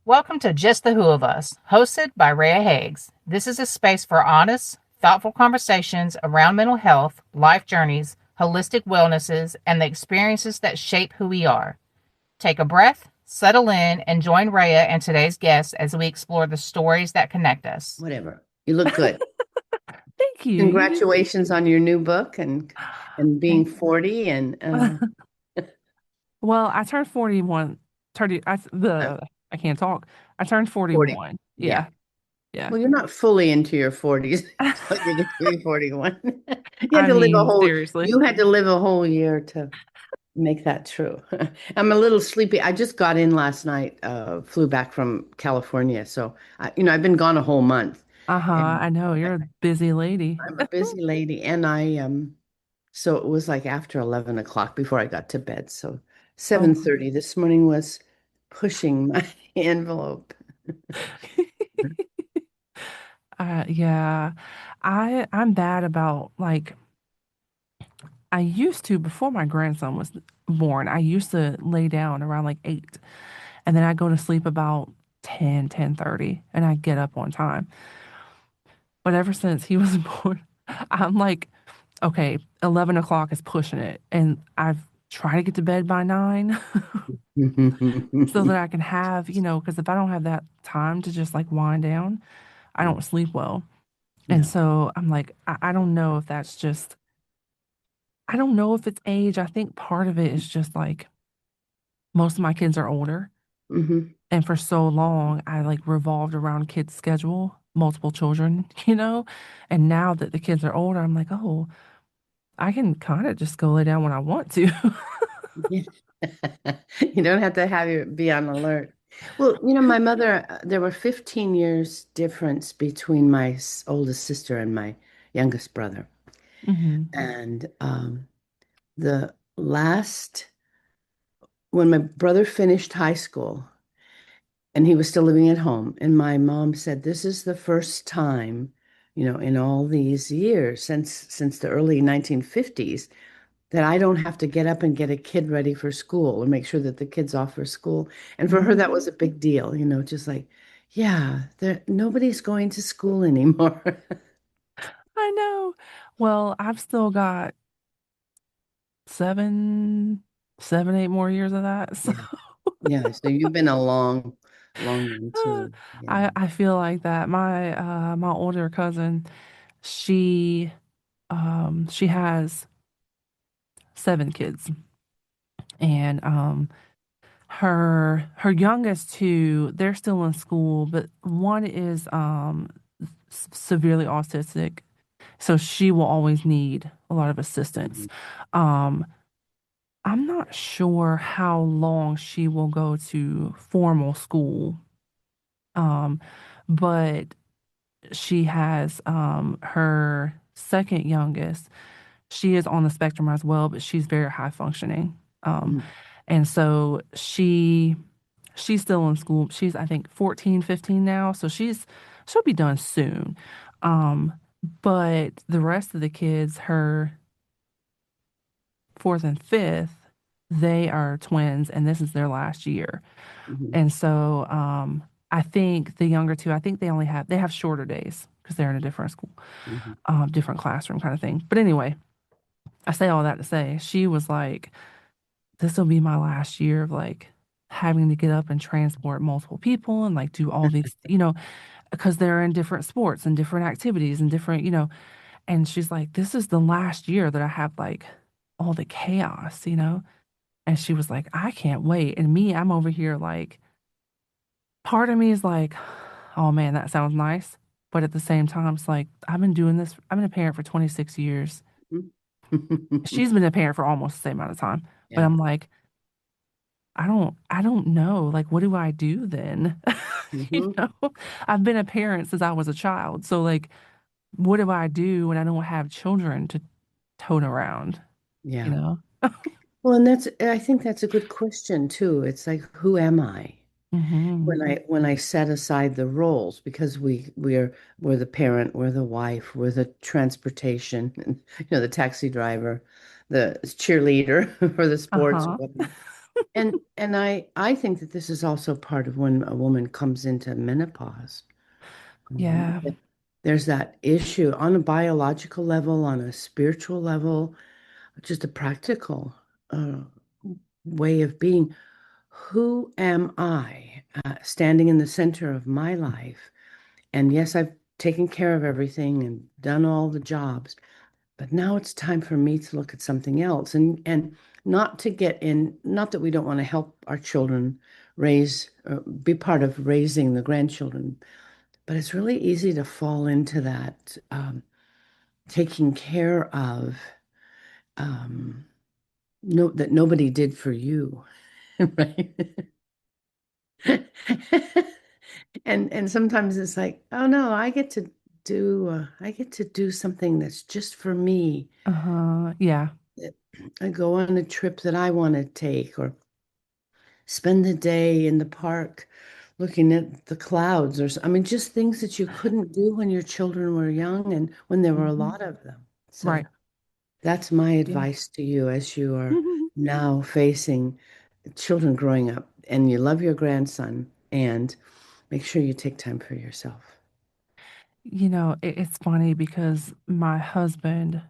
Welcome to Just the Who of Us, hosted by Reah. This is a space for honest, thoughtful conversations around mental health, life journeys, holistic wellnesses, and the experiences that shape who we are. Take a breath, settle in, and join Reah and today's guests as we explore the stories that connect us. Whatever. You look good. Thank you. You do too. Congratulations on your new book and being Thank 40 and Well, I turned 41. 30, uh, I can't talk. I turned 40. 41. Yeah. Yeah. Yeah. Well, you're not fully into your 40s until you get to be 41. You had I to live a mean, whole seriously. you had to live a whole year to make that true. I'm a little sleepy. I just got in last night, flew back from California. So, I've been gone a whole month Uh-huh. and I know I- you're a busy lady. I'm a busy lady and so it was like after 11 o'clock before I got to bed. So Oh. 7:30 this morning was pushing my envelope. Yeah. I'm bad about like I used to before my grandson was born. I used to lay down around like 8 and then I go to sleep about 10:30, and I get up on time. But ever since he was born, I'm like, okay, 11 o'clock is pushing it. And I've tried to get to bed by 9 so that I can have, because if I don't have that time to just like wind down, I don't sleep well. And No. so I'm like, I don't know if that's just, I don't know if it's age. I think part of it is just like most of my kids are older. Hmm. And for so long, I like revolved around kids' schedule, multiple children, you know? And now that the kids are older, I'm like, oh, I can kind of just go lay down when I want to. Yeah. You don't have to have you be on alert. Well, my mother, there were 15 years difference between my oldest sister and my youngest brother. Hmm. And the last, when my brother finished high school, and he was still living at home. And my mom said, "This is the first time, in all these years since the early 1950s that I don't have to get up and get a kid ready for school or make sure that the kid's off for school." And for her, that was a big deal, just like, yeah, nobody's going to school anymore. I know. Well, I've still got seven, 8 more years of that. So Yeah. Yeah. So you've been a long, long one too. Yeah. I feel like that. My older cousin, she she has 7 kids. And her youngest two, they're still in school, but one is severely autistic, so she will always need a lot of assistance. Mhm. Um, I'm not sure how long she will go to formal school, um, but she has her second youngest. She is on the spectrum as well, but she's very high functioning. Um, Mhm. and so she's still in school. She's I think 14, 15 now, so she'll be done soon. Um, but the rest of the kids, her fourth and fifth, they are twins, and this is their last year. Mhm. And so I think the younger two, I think they have shorter days because they're in a different school, Mhm. different classroom kind of thing. But anyway, I say all that to say she was like, this will be my last year of like having to get up and transport multiple people and like do all these, because they're in different sports and different activities and different, and she's like, this is the last year that I have like all the chaos. And she was like, I can't wait. And me, I'm over here like, part of me is like, oh man, that sounds nice. But at the same time, it's like, I've been a parent for 26 years. Mhm. She's been a parent for almost the same amount of time. But Yeah. I'm like, I don't know. Like, what do I do then? You Hmm. know, I've been a parent since I was a child. So like, what do I do when I don't have children to tote around, you Yeah. know? Well, and I think that's a good question too. It's like, who am I? Hmm. When I set aside the roles, because we're the parent, we're the wife, we're the transportation, and, the taxi driver, the cheerleader for the sports, Uh-huh. whatnot. And I think that this is also part of when a woman comes into menopause. Yeah. That there's that issue on a biological level, on a spiritual level, just a practical uh, way of being. Who am I standing in the center of my life? And yes, I've taken care of everything and done all the jobs, but now it's time for me to look at something else and not to get in, not that we don't want to help our children raise, be part of raising the grandchildren, but it's really easy to fall into that taking care of no that nobody did for you, right? And sometimes it's like, oh no, I get to do something that's just for me. Uh-huh. Yeah. I go on a trip that I want to take or spend the day in the park looking at the clouds I mean just things that you couldn't do when your children were young and when there were a Hmm. lot of them. So Right. that's my Yeah. advice to you as you are now facing children growing up and you love your grandson and make sure you take time for yourself. It's funny because my husband,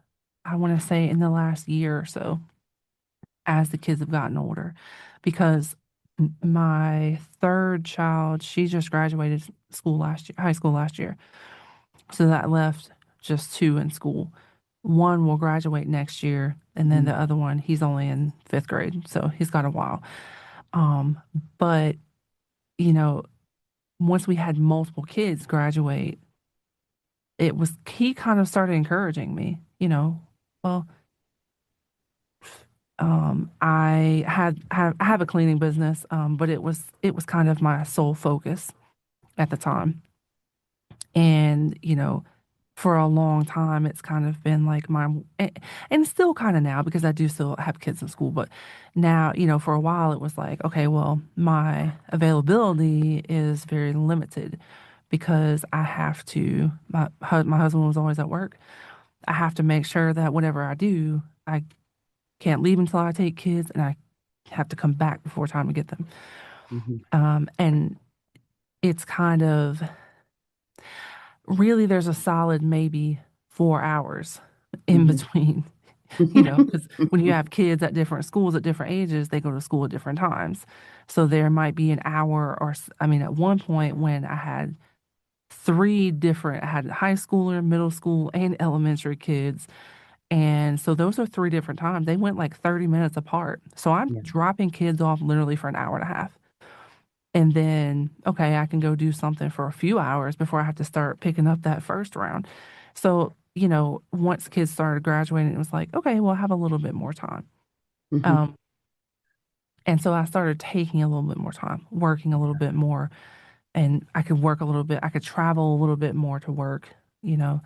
I want to say in the last year or so, as the kids have gotten older, because my third child, she just graduated school last year, high school last year. So that left just two in school. One will graduate next year, and then Mhm. the other one, he's only in fifth grade, so he's got a while. Um, but you know, once we had multiple kids graduate, it was he kind of started encouraging me, well, I have a cleaning business, but it was kind of my sole focus at the time. And, for a long time, it's kind of been like and still kind of now because I do still have kids in school, but now, for a while it was like, okay, well, my availability is very limited because I have to, my husband was always at work. I have to make sure that whatever I do, I can't leave until I take kids and I have to come back before time to get them. Mhm. And it's kind of really there's a solid maybe 4 hours in Mhm. between, because when you have kids at different schools at different ages, they go to school at different times. So there might be an hour I mean, at one point when I had high schooler, middle school, and elementary kids. And so those are three different times. They went like 30 minutes apart. So I'm Yeah. dropping kids off literally for an hour and a half. And then, okay, I can go do something for a few hours before I have to start picking up that first round. So, once kids started graduating, it was like, okay, well, I have a little bit more time. Mhm. Um, and so I started taking a little bit more time, working a little bit more, and I could work a little bit. I could travel a little bit more to work, you know,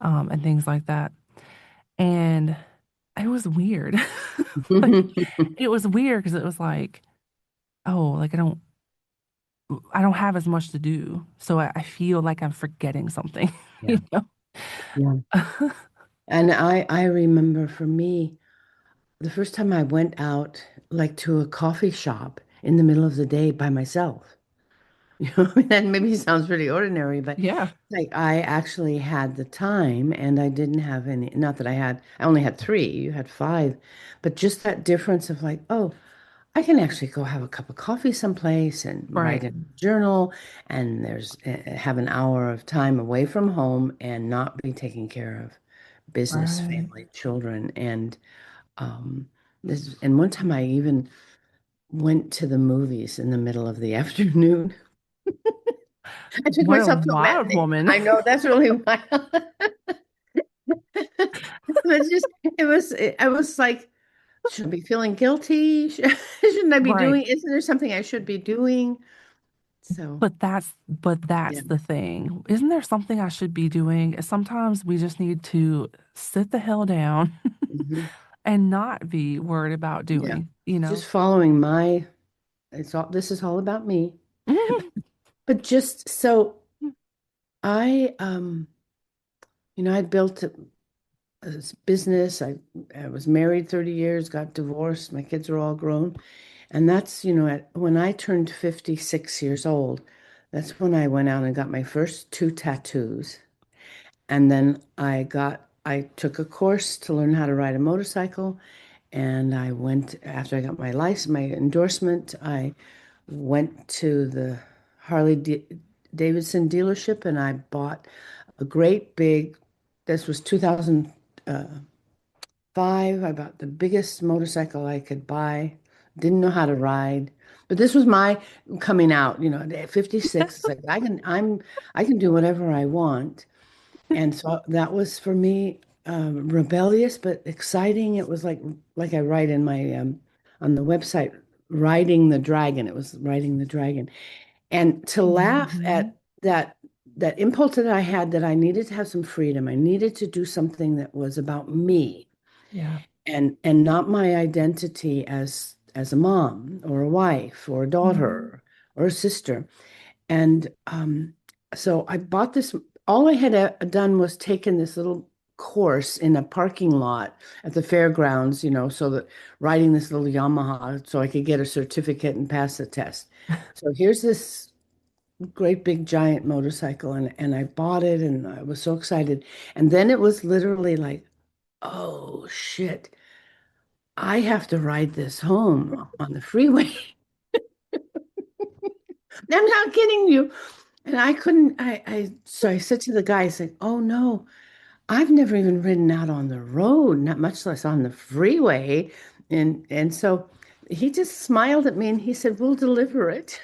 and things like that. And it was weird. Like, it was weird because it was like, oh, like I don't have as much to do. So I feel like I'm forgetting something, Yeah. you know? Yeah. And I remember for me, the first time I went out like to a coffee shop in the middle of the day by myself. That maybe sounds pretty ordinary, but Yeah. like I actually had the time and I didn't have any, not that I only had three, you had five, but just that difference of like, oh, I can actually go have a cup of coffee someplace and write Right. in a journal and have an hour of time away from home and not be taking care of business, Right. family, children. And and one time I even went to the movies in the middle of the afternoon. I took What a myself to a wild matinee. woman. I know that's really wild. It's just, I was like, should I be feeling guilty? Shouldn't I be Right. doing, isn't there something I should be doing? So, But that's yeah. the thing. Isn't there something I should be doing? Sometimes we just need to sit the hell down Mhm. and not be worried about Yeah. doing, Just following this is all about me. But just so I, I'd built a business. I was married 30 years, got divorced. My kids are all grown. And that's, when I turned 56 years old, that's when I went out and got my first two tattoos. And then I took a course to learn how to ride a motorcycle. And I went, after I got my license, my endorsement, I went to the Harley Davidson dealership and I bought a great big, this was 2005. I bought the biggest motorcycle I could buy. Didn't know how to ride. But this was my coming out, at 56. It's like I can do whatever I want. And so that was for me rebellious but exciting. It was like I write in my on the website, riding the dragon. It was riding the dragon. And to laugh Hmm. at that impulse that I had that I needed to have some freedom. I needed to do something that was about me Yeah. and not my identity as a mom or a wife or a Hmm. daughter or a sister. And so I bought this. All I had done was taken this little course in a parking lot at the fairgrounds, so that riding this little Yamaha so I could get a certificate and pass the test. So here's this great big giant motorcycle, and I bought it and I was so excited. And then it was literally like, oh shit, I have to ride this home on the freeway. I'm not kidding you. And I couldn't, so I said to the guy, I said, oh no, I've never even ridden out on the road, not much less on the freeway. And so he just smiled at me and he said, we'll deliver it.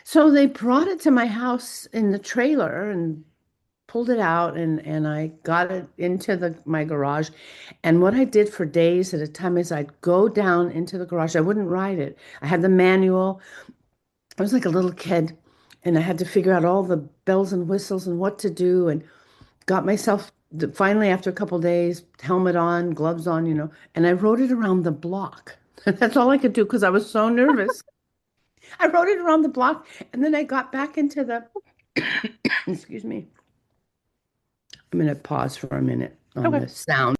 So they brought it to my house in the trailer and pulled it out and I got it into my garage. And what I did for days at a time is I'd go down into the garage. I wouldn't ride it. I had the manual. I was like a little kid and I had to figure out all the bells and whistles and what to do and got myself finally after a couple days, helmet on, gloves on, and I rode it around the block. That's all I could do because I was so nervous. I rode it around the block and then I got back into the, excuse me, I'm going to pause for a minute on Okay. the sound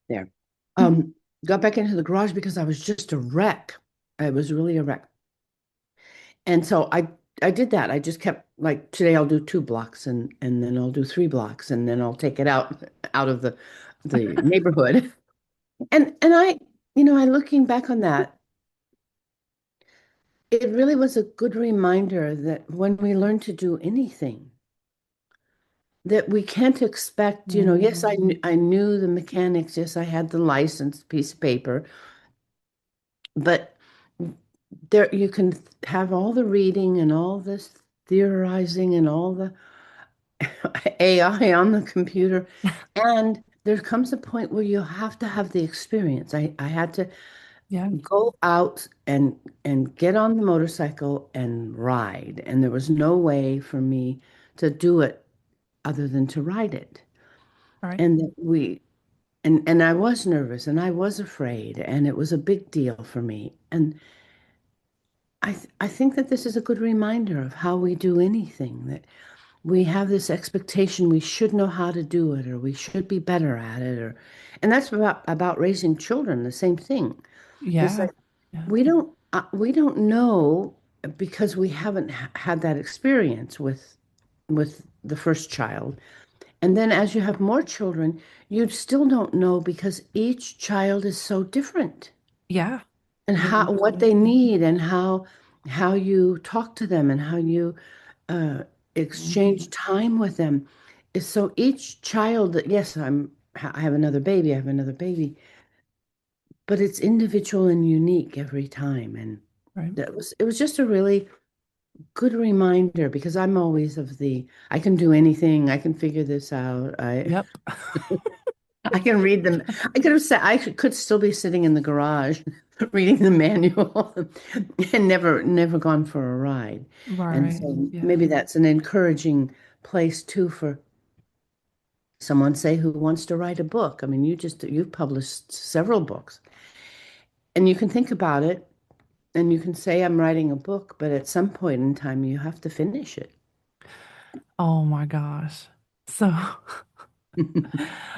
there. Mhm. Um, got back into the garage because I was just a wreck. I was really a wreck. And so I did that. I just kept like today I'll do 2 blocks and then I'll do 3 blocks and then I'll take it out of the neighborhood. And I looking back on that, it really was a good reminder that when we learn to do anything, that we can't expect, yes, Mhm. I knew the mechanics, yes, I had the license piece of paper, but there you can have all the reading and all this theorizing and all the AI on the computer. And there comes a point where you have to have the experience. I had to Yeah. go out and get on the motorcycle and ride. And there was no way for me to do it other than to ride it. All right. And that and I was nervous and I was afraid and it was a big deal for me. And I think that this is a good reminder of how we do anything, that we have this expectation we should know how to do it or we should be better at it and that's about raising children, the same thing. It's Yeah. like Yeah. we don't know because we haven't had that experience with the first child. And then as you have more children, you still don't know because each child is so different Yeah. and how Very what true. they need and how you talk to them and how you uh, Mhm. exchange time with them is so each child yes I have another baby, I have another baby, but it's individual and unique every time. And Right. it was just a really good reminder because I'm always of the I can do anything, I can figure this out, I Yep. I can read them. I could have said I could still be sitting in the garage reading the manual and never gone for a ride. And Right. so maybe Yeah. that's an encouraging place too for someone, say, who wants to write a book. I mean, you've published several books and you can think about it and you can say I'm writing a book, but at some point in time you have to finish it. Oh my gosh. So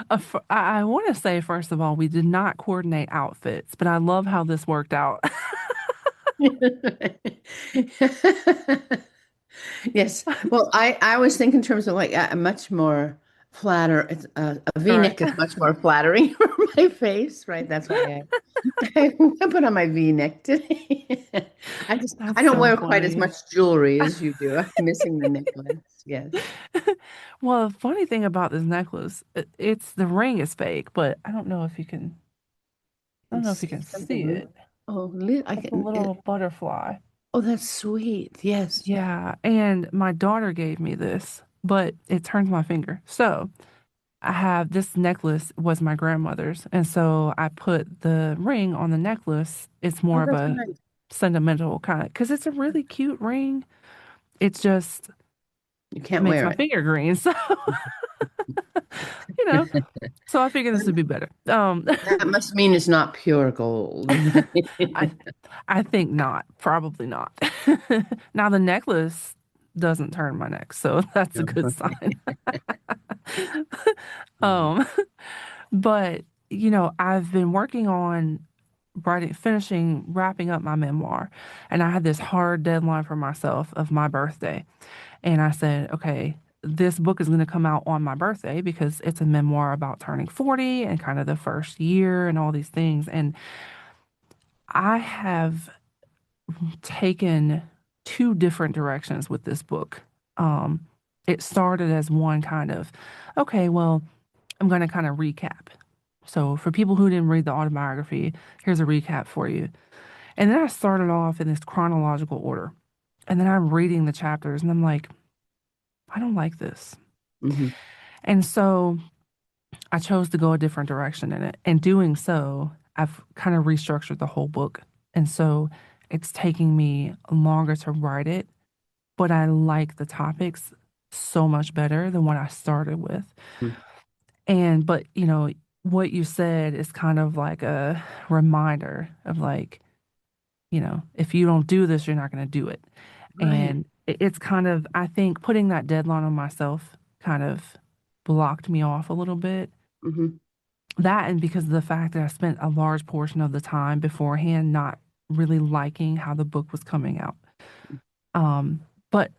I want to say, first of all, we did not coordinate outfits, but I love how this worked out. Yes. Well, I always think in terms of like a much more flatter. It's a All right. V-neck is much more flattering for my face, right? That's why I put on my V-neck today. I That's don't so wear quite as funny. much jewelry as you do. I'm missing the necklace. Yes. Well, the funny thing about this necklace, it's the ring is fake, but I don't know if you See can see something. it. I It's a can. little butterfly. Oh, that's sweet. Yes. Yeah, and my daughter gave me this, but it turns my finger. So I have this necklace was my grandmother's, and so I put the ring on the necklace. It's Oh, more of that's a nice. sentimental kind of because it's a really cute ring. It's just You can't makes wear my it. finger green. So, you know, so I figured this would be better. That must mean it's not pure gold. I I think not, probably not. Now the necklace doesn't turn my neck, so that's a good sign. Um, but I've been working on wrapping up my memoir, and I had this hard deadline for myself of my birthday. And I said, okay, this book is going to come out on my birthday because it's a memoir about turning 40 and kind of the first year and all these things. And I have taken two different directions with this book. Um, it started as one kind of, okay, well, I'm going to kind of recap. So for people who didn't read the autobiography, here's a recap for you. And then I started off in this chronological order. And then I'm reading the chapters and I'm like, I don't like this. Hmm. And so I chose to go a different direction in it. And doing so, I've kind of restructured the whole book. And so it's taking me longer to write it, but I like the topics so much better than what I started with. But what you said is kind of like a reminder of like, if you don't do this, you're not going to do it. Right. And it's kind of, I think putting that deadline on myself kind of blocked me off a little bit. Hmm. That and because of the fact that I spent a large portion of the time beforehand not really liking how the book was coming out. Um, but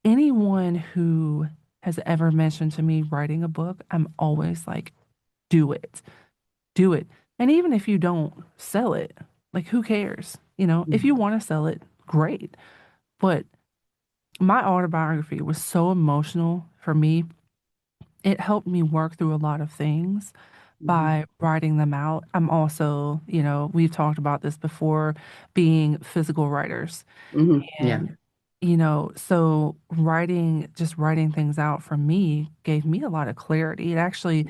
anyone who has ever mentioned to me writing a book, I'm always like, do it, do it. And even if you don't sell it, like who cares? If you want to sell it, great. But my autobiography was so emotional for me. It helped me work through a lot of things Hmm. by writing them out. I'm also, we've talked about this before, being physical writers. Hmm. Yeah. And, so just writing things out for me gave me a lot of clarity. It actually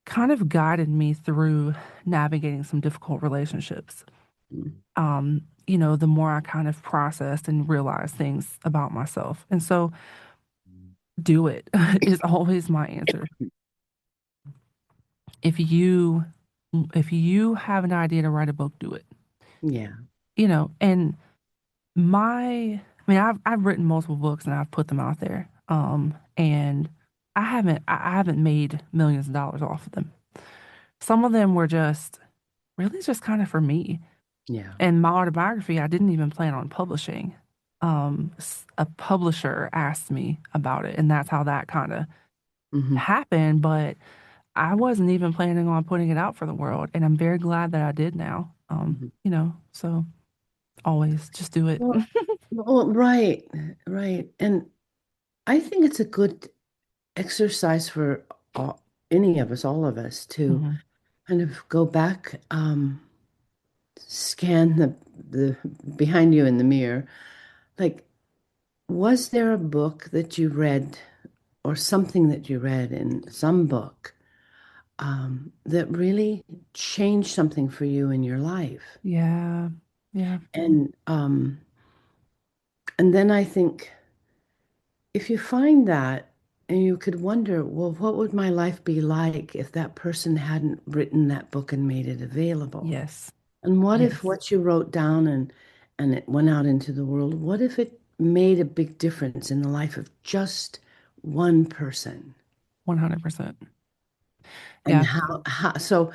kind of guided me through navigating some difficult relationships. The more I kind of processed and realized things about myself. And so do it is always my answer. If you if you have an idea to write a book, do it. Yeah. And I've written multiple books and I've put them out there. And I haven't made millions of dollars off of them. Some of them were just really just kind of for me. Yeah. And my autobiography, I didn't even plan on publishing. A publisher asked me about it, and that's how that kind of Hmm. happened. But I wasn't even planning on putting it out for the world, and I'm very glad that I did now. Hmm. So always just do it. Right. Right. And I think it's a good exercise for any of us, all of us, to Mhm. kind of go back, scan the behind you in the mirror. Like, was there a book that you read or something that you read in some book that really changed something for you in your life? Yeah. Yeah. And then I think if you find that and you could wonder, well, what would my life be like if that person hadn't written that book and made it available? Yes. And what if Yes. what you wrote down and it went out into the world, what if it made a big difference in the life of just one person? 100%. And Yeah. how so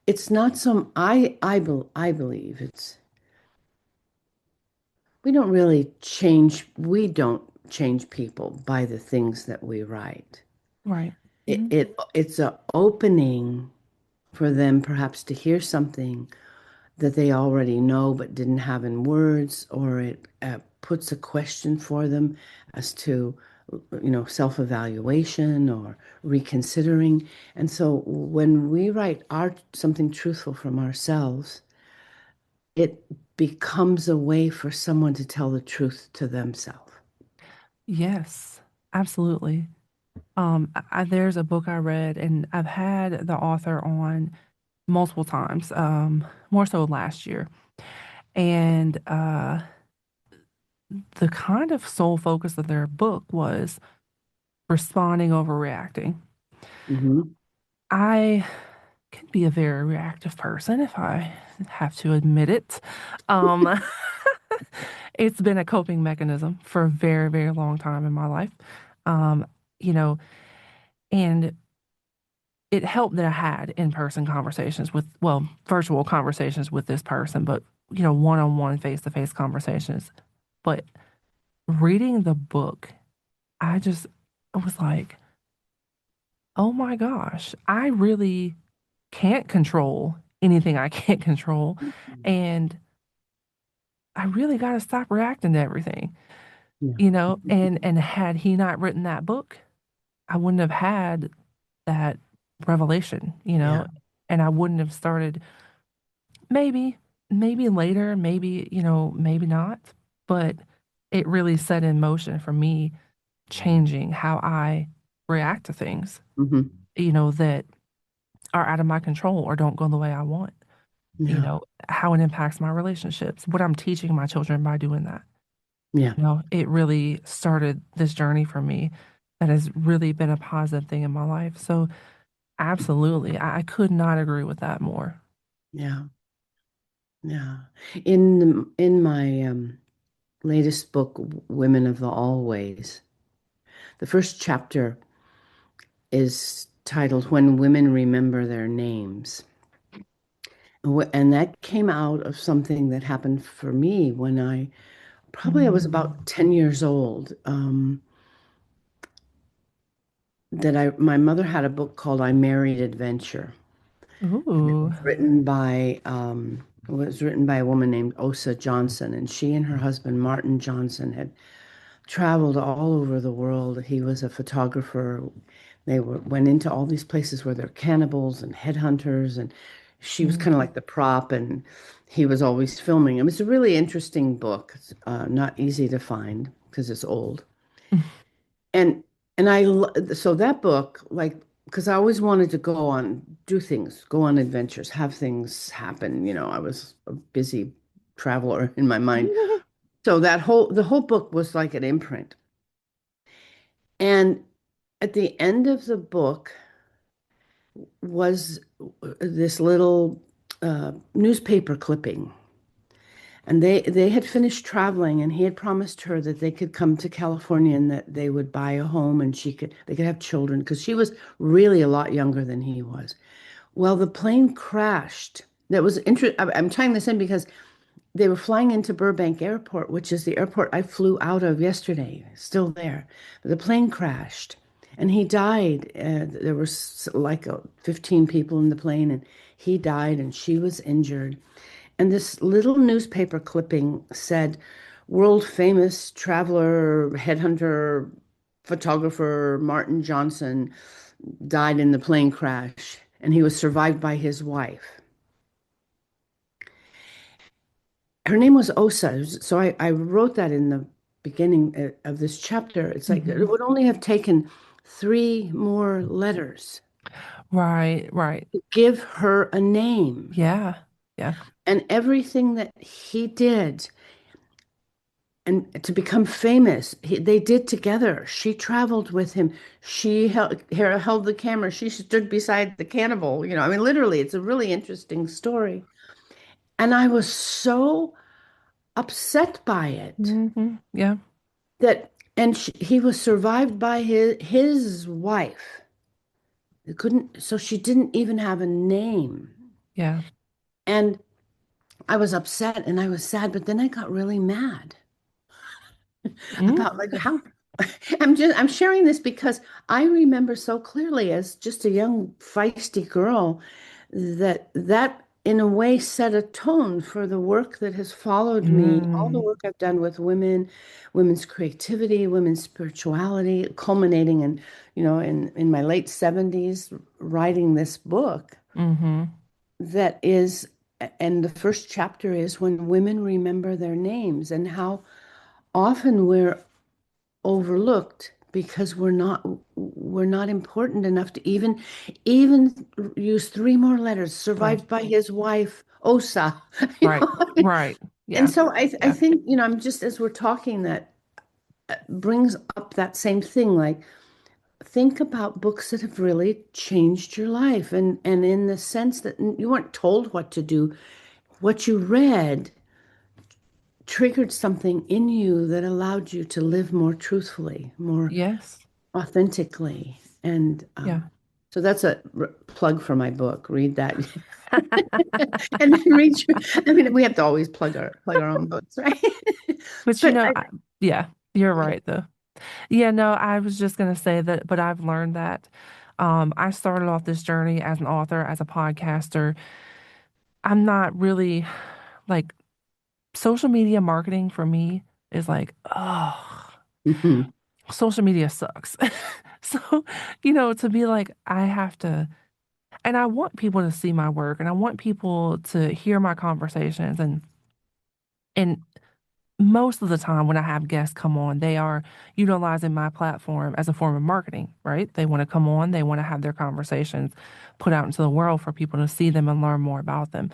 it's not some I believe it's we don't change people by the things that we write. Right. It, Mhm. it's a opening for them perhaps to hear something that they already know but didn't have in words, or it puts a question for them as to, self-evaluation or reconsidering. And so when we write something truthful from ourselves, it becomes a way for someone to tell the truth to themselves. Yes, absolutely. There's a book I read, and I've had the author on multiple times, more so last year. And the kind of sole focus of their book was responding over reacting. Hmm. I can be a very reactive person if I have to admit it. Um, it's been a coping mechanism for a very, very long time in my life. Um, you know, and it helped that I had in-person conversations with, well, virtual conversations with this person, but one-on-one, face-to-face conversations. But reading the book, I was like, oh my gosh, I really can't control anything I can't control. And I really got to stop reacting to everything, Yeah. and had he not written that book, I wouldn't have had that revelation, Yeah. and I wouldn't have started. Maybe later, maybe, maybe not, but it really set in motion for me changing how I react to things, Hmm. that are out of my control or don't go the way I want, Yeah. how it impacts my relationships, what I'm teaching my children by doing that. Yeah. It really started this journey for me that has really been a positive thing in my life. So, absolutely, I could not agree with that more. Yeah. Yeah. In my latest book, Women of the Always, the first chapter is titled When Women Remember Their Names. And that came out of something that happened for me when I was Mm. about 10 years old. My mother had a book called I Married Adventure. And Ooh. it was written by a woman named Osa Johnson, and she and her husband Martin Johnson had traveled all over the world. He was a photographer. Went into all these places where they're cannibals and headhunters, and she was kind of Mhm. like the prop, and he was always filming. It was a really interesting book. It's not easy to find because it's old. And so that book, like, because I always wanted to go on, do things, go on adventures, have things happen. I was a busy traveler in my mind. So the whole book was like an imprint. And at the end of the book was this little newspaper clipping. And they had finished traveling, and he had promised her that they could come to California and that they would buy a home and they could have children because she was really a lot younger than he was. Well, the plane crashed. That was interesting. I'm tying this in because they were flying into Burbank Airport, which is the airport I flew out of yesterday, still there. But the plane crashed and he died. There was like 15 people in the plane, and he died and she was injured. And this little newspaper clipping said, world famous traveler, headhunter, photographer Martin Johnson died in the plane crash, and he was survived by his wife. Her name was Osa. So I wrote that in the beginning of this chapter. It's like it Mhm. would only have taken three more letters Right, right. to give her a name. Yeah, yeah. And everything that he did and to become famous, they did together. She traveled with him. She held the camera. She stood beside the cannibal. I mean, literally, it's a really interesting story. And I was so upset by it Yeah. he was survived by his wife. It couldn't, so she didn't even have a name. Yeah. And I was upset and I was sad, but then I got really mad Mm, about like how I'm sharing this because I remember so clearly as just a young feisty girl that in a way set a tone for the work that has followed me, all the mm, work I've done with women, women's creativity, women's spirituality, culminating in my late 70s writing this book mm-hmm. that is, and the first chapter is when women remember their names and how often we're overlooked because we're not important enough to even use three more letters, Right. survived by his wife, Osa. Right. Right. And Yeah. so I Yeah. think, I'm just as we're talking that brings up that same thing, like think about books that have really changed your life and in the sense that you weren't told what to do, what you read triggered something in you that allowed you to live more truthfully, more Yes. authentically. And Yeah. so that's a plug for my book. Read that. And then read your, I mean, we have to always plug our own books, right? But But yeah, you're yeah. right though. Yeah, no, I was just gonna say that, but I've learned that I started off this journey as an author, as a podcaster. I'm not really like social media marketing for me is like, oh, Mhm. social media sucks. So, to be like, I have to, and I want people to see my work and I want people to hear my conversations and most of the time when I have guests come on, they are utilizing my platform as a form of marketing, right? They want to come on, they want to have their conversations put out into the world for people to see them and learn more about them.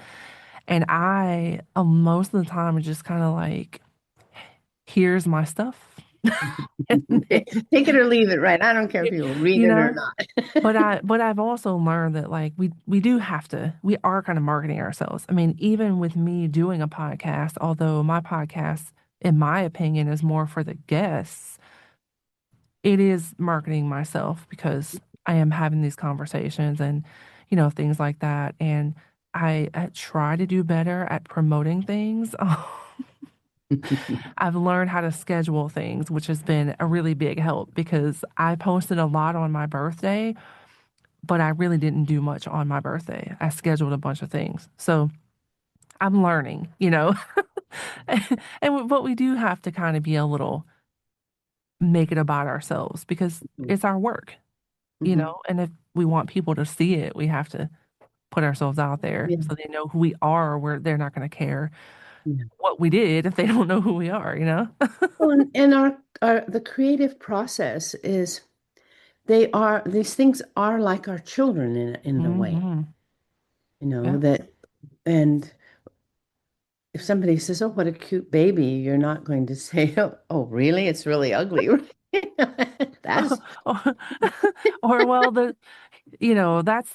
And I, most of the time, is just kind of like, here's my stuff. And then, Take it or leave it, right? I don't care if you you read you it or know, not. but I've also learned that like we do have to, we are kind of marketing ourselves. I mean, even with me doing a podcast, although my podcast, in my opinion, is more for the guests, it is marketing myself because I am having these conversations and, things like that. And I try to do better at promoting things. I've learned how to schedule things, which has been a really big help because I posted a lot on my birthday, but I really didn't do much on my birthday. I scheduled a bunch of things. So I'm learning. But we do have to kind of be a little make it about ourselves because it's our work. Mhm. And if we want people to see it, we have to put ourselves out there Yeah. so they know who we are, where they're not going to care Yeah. what we did if they don't know who we are? Well, and our the creative process is these things are like our children in the way, Hmm. Yeah. that and if somebody says, "Oh, what a cute baby," you're not going to say, "Oh, really? It's really ugly." That's Or, or well, that's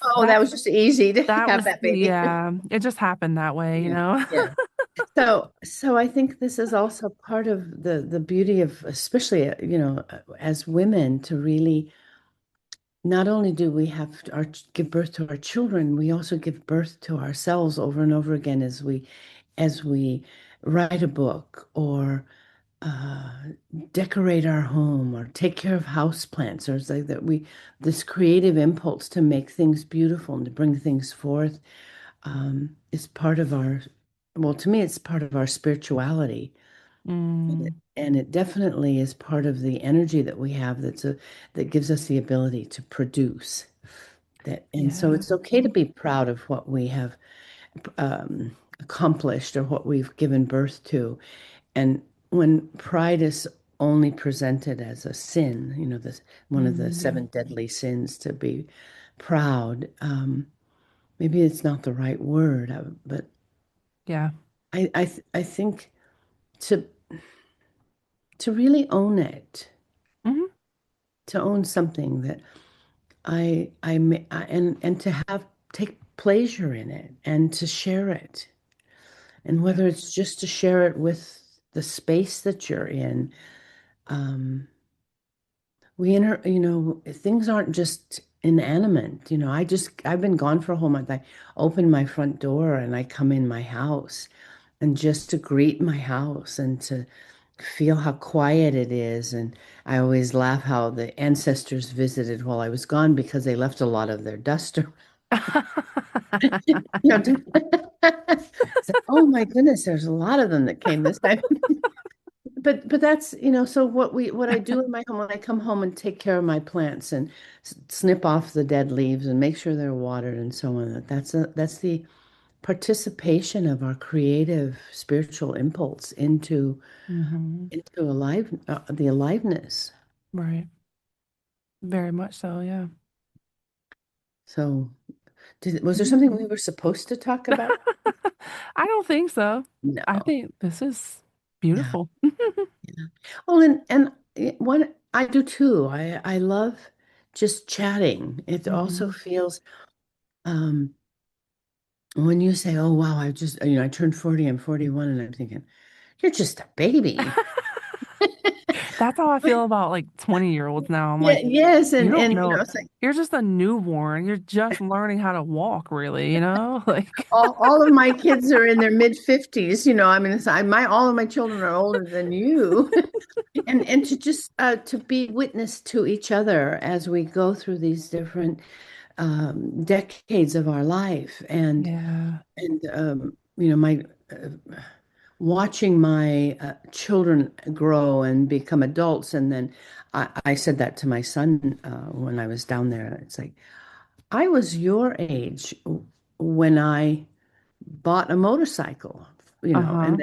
oh, that that's was just easy to that have was that baby. yeah, it just happened that way, you Yeah, know? yeah. So I think this is also part of the beauty of, especially as women, to really not only do we have give birth to our children, we also give birth to ourselves over and over again as we write a book or uh, decorate our home or take care of house plants or it's like that we this creative impulse to make things beautiful and to bring things forth is part of our well, to me it's part of our spirituality. Mm, And it definitely is part of the energy that we have that gives us the ability to produce that. And so yeah. it's okay to be proud of what we have accomplished or what we've given birth to. And when pride is only presented as a sin, this one of the Yeah. seven deadly sins to be proud, maybe it's not the right word, but Yeah. I think to to really own it, Hmm. to own something that and to have take pleasure in it and to share it. And Yeah. whether it's just to share it with the space that you're in, um, things aren't just inanimate. I've been gone for a whole month. I open my front door and I come in my house and just to greet my house and to feel how quiet it is. And I always laugh how the ancestors visited while I was gone because they left a lot of their dust around. You know, to- It's like, oh my goodness, there's a lot of them that came this time. But that's, so what I do in my home when I come home and take care of my plants and snip off the dead leaves and make sure they're watered and so on. That's the participation of our creative spiritual impulse Hmm. into the aliveness. Right. Very much so, yeah. So, was there Mhm. something we were supposed to talk about? I don't think so. I No. think this is Yeah. beautiful. Yeah. Well, and what I do too. I love just chatting. It also Hmm. feels um when you say, "Oh wow, I turned 40, I'm 41," and I'm thinking, "You're just a baby." That's how I feel about like 20-year-olds now. I'm Yeah, like, yes, you and don't and know. it's like You're just a newborn. You're just learning how to walk, really, you know? Like, all of my kids are in their mid 50s, I mean, all of my children are older than you. And to just to be witness to each other as we go through these different decades of our life, yeah. and my watching my children grow and become adults, and then I said that to my son when I was down there. It's like I was your age when I bought a motorcycle, and Uh-huh.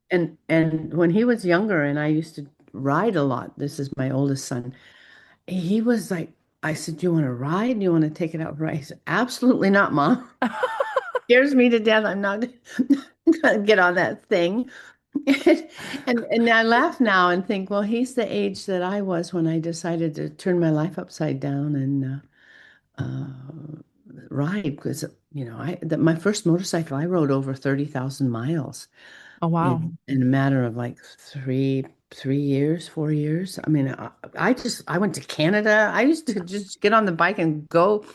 then and when he was younger and I used to ride a lot. This is my oldest son. He was like, I said, "Do you want to ride? Do you want to take it out for a ride?" He said, "Absolutely not, Mom. Scares me to death. I'm not gonna get on that thing." And I laugh now and think, well, he's the age that I was when I decided to turn my life upside down and ride because my first motorcycle I rode over 30,000 miles Oh, wow. in a matter of like 3 years, 4 years. I mean, I went to Canada. I used to just get on the bike and go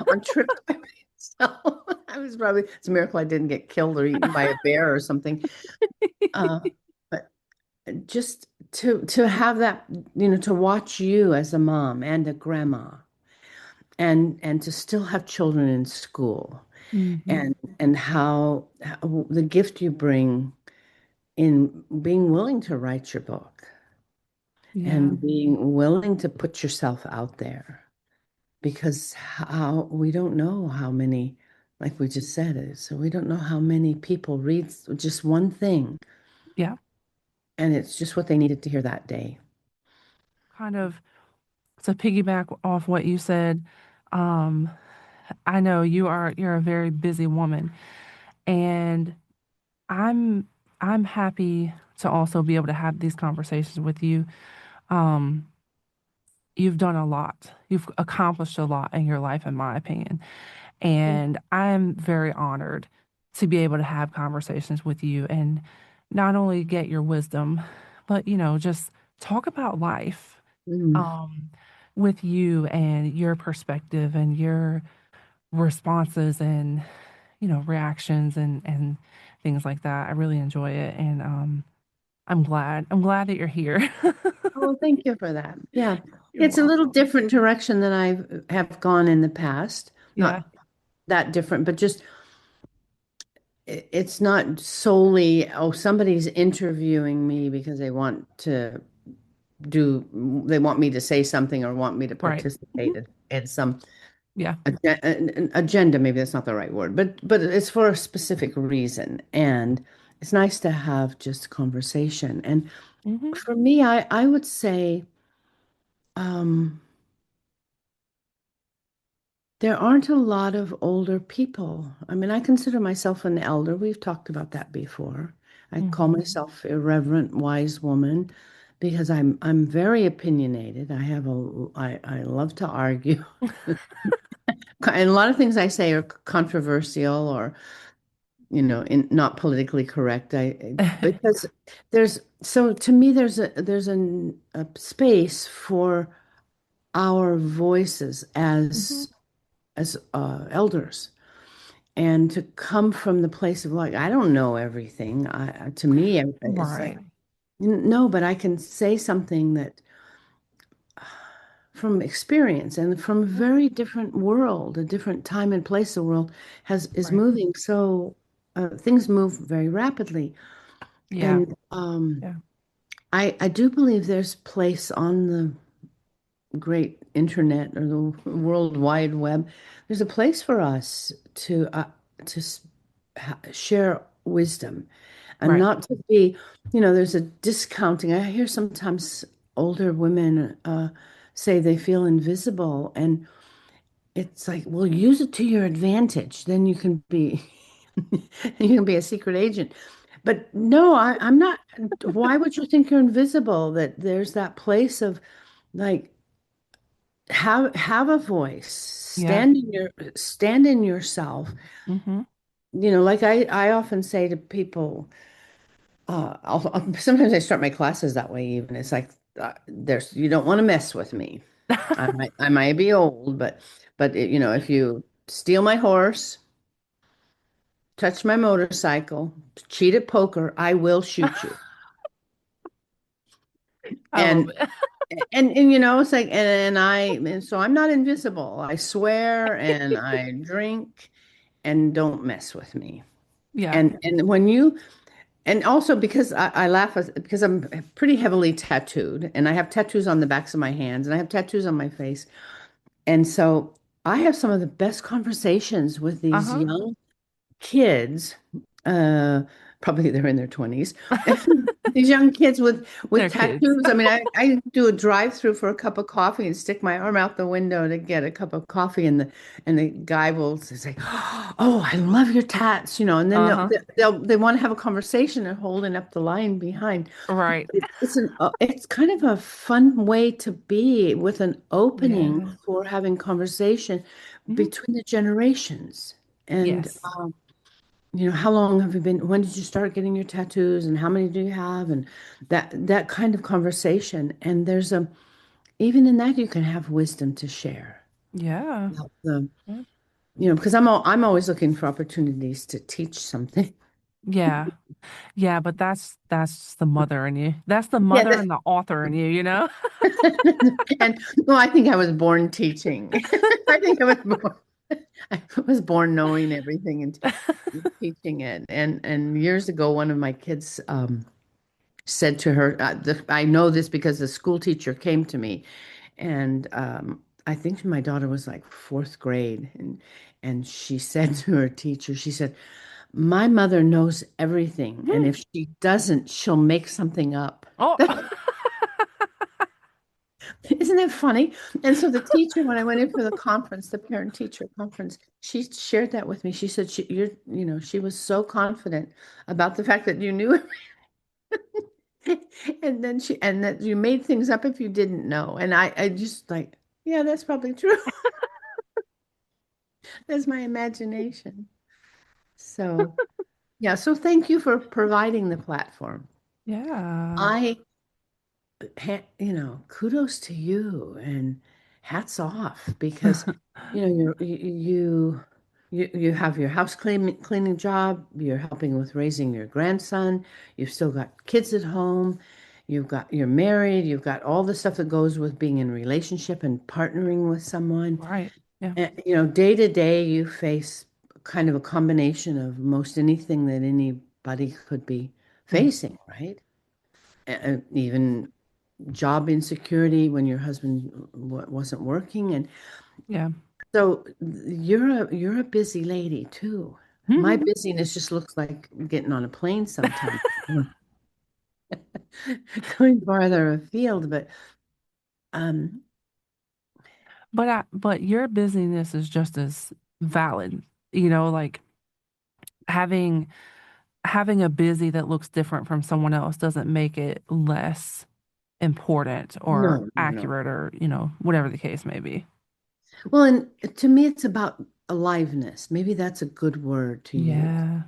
on trips by myself. It's a miracle I didn't get killed or eaten by a bear or something. But just to have that, to watch you as a mom and a grandma and to still have children in school Hmm. and how the gift you bring in being willing to write your book Yeah. and being willing to put yourself out there because how we don't know how many, like we just said it, so we don't know how many people read just one thing Yeah. and it's just what they needed to hear that day. Kind of to piggyback off what you said, um, I know you're a very busy woman, and I'm I'm happy to also be able to have these conversations with you. Um, you've done a lot. You've accomplished a lot in your life, in my opinion. And I'm very honored to be able to have conversations with you and not only get your wisdom, but, just talk about life Mm. um, with you and your perspective and your responses and, reactions and things like that. I really enjoy it. And I'm glad. I'm glad that you're here. Oh, thank you for that. Yeah. You're It's a little welcome. different direction than I have gone in the past. Yeah. Not that different, but just it's not solely, oh, somebody's interviewing me because they want me to say something or want me to Right. participate in some Yeah. agenda. Maybe that's not the right word, but it's for a specific reason. And it's nice to have just conversation. And Hmm. for me, I would say, um, there aren't a lot of older people. I mean, I consider myself an elder. We've talked about that before. I call Hmm. myself irreverent wise woman because I'm very opinionated. I love to argue. And a lot of things I say are controversial or, not politically correct. I because there's so to me there's a space for our voices Hmm. as elders, and to come from the place of like, I don't know everything. To me, it's like, Right. no, but I can say something that from experience and from a Yeah. very different world, a different time and place. The world has is Right. moving so things move very rapidly, Yeah. and Yeah. I do believe there's place on the great internet or the world wide web. There's a place for us to share wisdom and Right. not to be, there's a discounting. I hear sometimes older women say they feel invisible, and it's like, well, use it to your advantage. Then you can be you can be a secret agent. But no, I'm not. Why would you think you're invisible? That there's that place of like have a voice, Yeah. stand in yourself. Hmm. Like I often say to people, sometimes I start my classes that way even. It's like there's you don't want to mess with me. I might be old, but if you steal my horse, touch my motorcycle, cheat at poker, I will shoot you. I love And it. it's like and so I'm not invisible. I swear and I drink and don't mess with me. Yeah. And when you and also because I laugh because I'm pretty heavily tattooed and I have tattoos on the backs of my hands and I have tattoos on my face. And so I have some of the best conversations with these Uh-huh. young kids, uh, probably they're in their 20s. These young kids with They're kids. tattoos. I mean, I do a drive-through for a cup of coffee and stick my arm out the window to get a cup of coffee, and the guy will say, "Oh, I love your tats," and then Uh-huh. they want to have a conversation and holding up the line behind. Right. It's kind of a fun way to be with an opening Yeah. for having conversation Hmm. between the generations. And Yes. how long have you been, when did you start getting your tattoos and how many do you have? And that kind of conversation. And even in that, you can have wisdom to share. Yeah. About Yeah. because I'm always looking for opportunities to teach something. Yeah. Yeah, but that's the mother in you. That's the Yeah. mother and the author in you, you know? And well, I think I was born teaching. I think I was born knowing everything and teaching it. And years ago, one of my kids said to her, I know this because the school teacher came to me, and I think my daughter was like fourth grade, and she said to her teacher, she said, "My mother knows everything, and if she doesn't, she'll make something up." Oh. Isn't that funny? And so the teacher, when I went in for the conference, the parent teacher conference, she shared that with me. She said she was so confident about the fact that you knew and that you made things up if you didn't know. And I just like, yeah, that's probably true. That's my imagination. So, yeah, so thank you for providing the platform. Yeah. I kudos to you and hats off because you have your house cleaning job, you're helping with raising your grandson, you've still got kids at home, you're married, you've got all the stuff that goes with being in a relationship and partnering with someone. Right. Yeah. And, day to day you face kind of a combination of most anything that anybody could be Mm. facing, right? Even job insecurity when your husband wasn't working, and Yeah. so you're a busy lady too. My busyness just looks like getting on a plane sometimes, going farther afield. But um, But your busyness is just as valid. Like having having a busy that looks different from someone else doesn't make it less important or no, no, no. accurate or, whatever the case may be. Well, and to me, it's about aliveness. Maybe that's a good word to use. Yeah.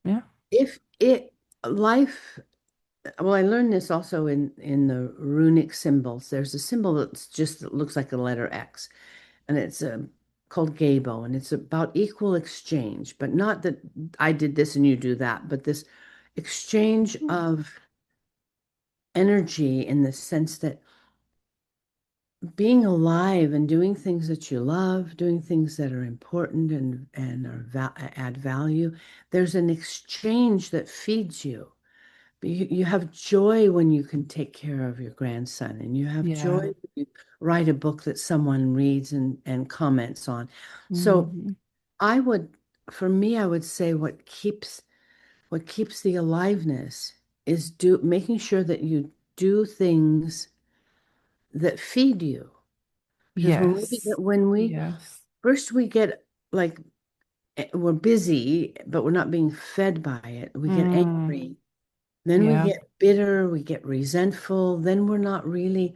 Yeah. If it life. well, I learned this also in the runic symbols. There's a symbol that looks like a letter X, and it's called Gabo, and it's about equal exchange, but not that I did this and you do that, but this exchange of energy in the sense that being alive and doing things that you love, doing things that are important and add value, there's an exchange that feeds you. You have joy when you can take care of your grandson, and you have joy Yeah. when you write a book that someone reads and comments on. So Hmm. I would, for me, I would say what keeps the aliveness is making sure that you do things that feed you. Because Yes. when we Yes. first we get like we're busy, but we're not being fed by it. We get Mm. angry. Then we Yeah. get bitter, we get resentful, then we're not really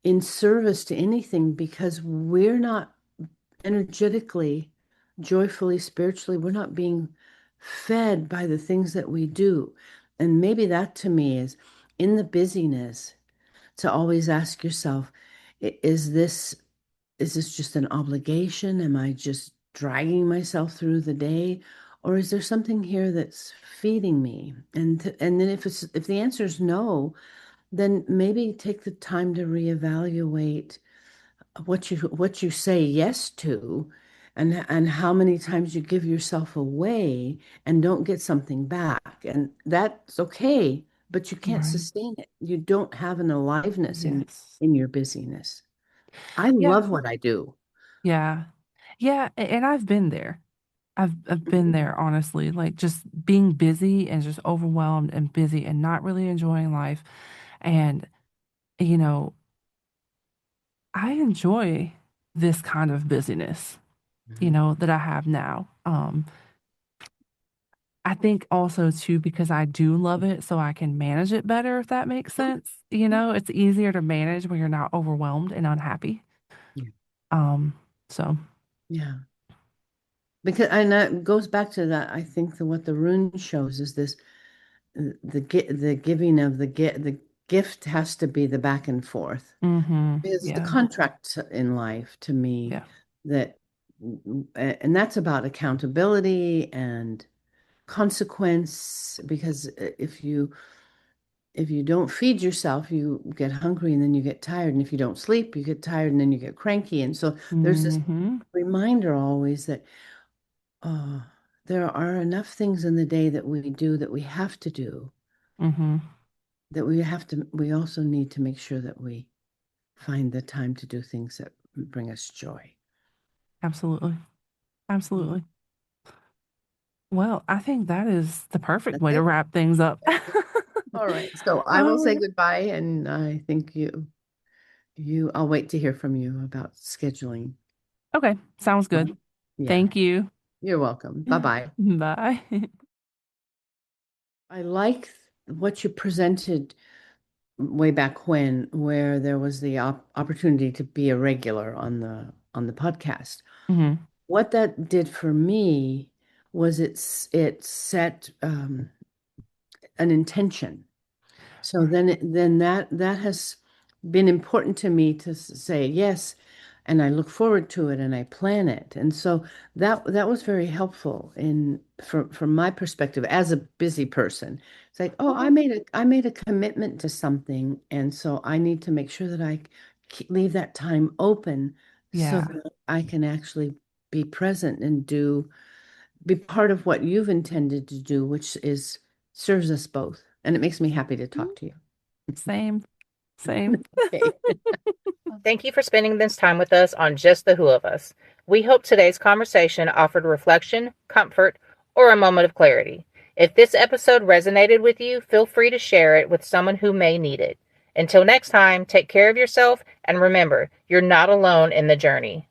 in service to anything because we're not energetically, joyfully, spiritually, we're not being fed by the things that we do. And maybe that to me is in the busyness to always ask yourself, is this just an obligation? Am I just dragging myself through the day? Or is there something here that's feeding me? And then if the answer is no, then maybe take the time to reevaluate what you say yes to and how many times you give yourself away and don't get something back. And that's okay, but you can't Right. sustain it. You don't have an aliveness Yes. in your busyness. I Yeah. love what I do. Yeah. Yeah. And I've been there. I've been Mhm. there, honestly, like just being busy and just overwhelmed and busy and not really enjoying life. And, you know, I enjoy this kind of busyness, Mhm. that I have now. I think also too because I do love it, so I can manage it better, if that makes sense. It's easier to manage when you're not overwhelmed and unhappy. Yeah. Um, so Yeah. Because and that goes back to that. I think what the rune shows is this the giving of the gift has to be the back and forth. It's the yeah, contract in life to me yeah. that, and that's about accountability and consequence. Because if you don't feed yourself, you get hungry and then you get tired. And if you don't sleep, you get tired and then you get cranky. And so there's this Mm-hmm. reminder always that uh, there are enough things in the day that we do that we have to do, Mm-hmm. that we also need to make sure that we find the time to do things that bring us joy. Absolutely. Mhm. Absolutely. Well, I think that is the perfect That's way to it. wrap things up. All right. So I will say Oh, goodbye, and I think I'll wait to hear from you about scheduling. okay. Sounds good. Mhm. Yeah, Thank you. you're welcome. Bye bye. Bye. I like what you presented way back when, where there was the opportunity to be a regular on the podcast. Hmm. What that did for me was it set an intention. So then that has been important to me to say yes, and I look forward to it and I plan it. And so that was very helpful from my perspective as a busy person. It's like, oh, I made a commitment to something, and so I need to make sure that I leave that time open so Yeah. that I can actually be present and be part of what you've intended to do, which is serves us both. And it makes me happy to talk to you. Same. Same. Okay. Thank you for spending this time with us on Just the Who of Us. We hope today's conversation offered reflection, comfort, or a moment of clarity. If this episode resonated with you, feel free to share it with someone who may need it. Until next time, take care of yourself and remember, you're not alone in the journey.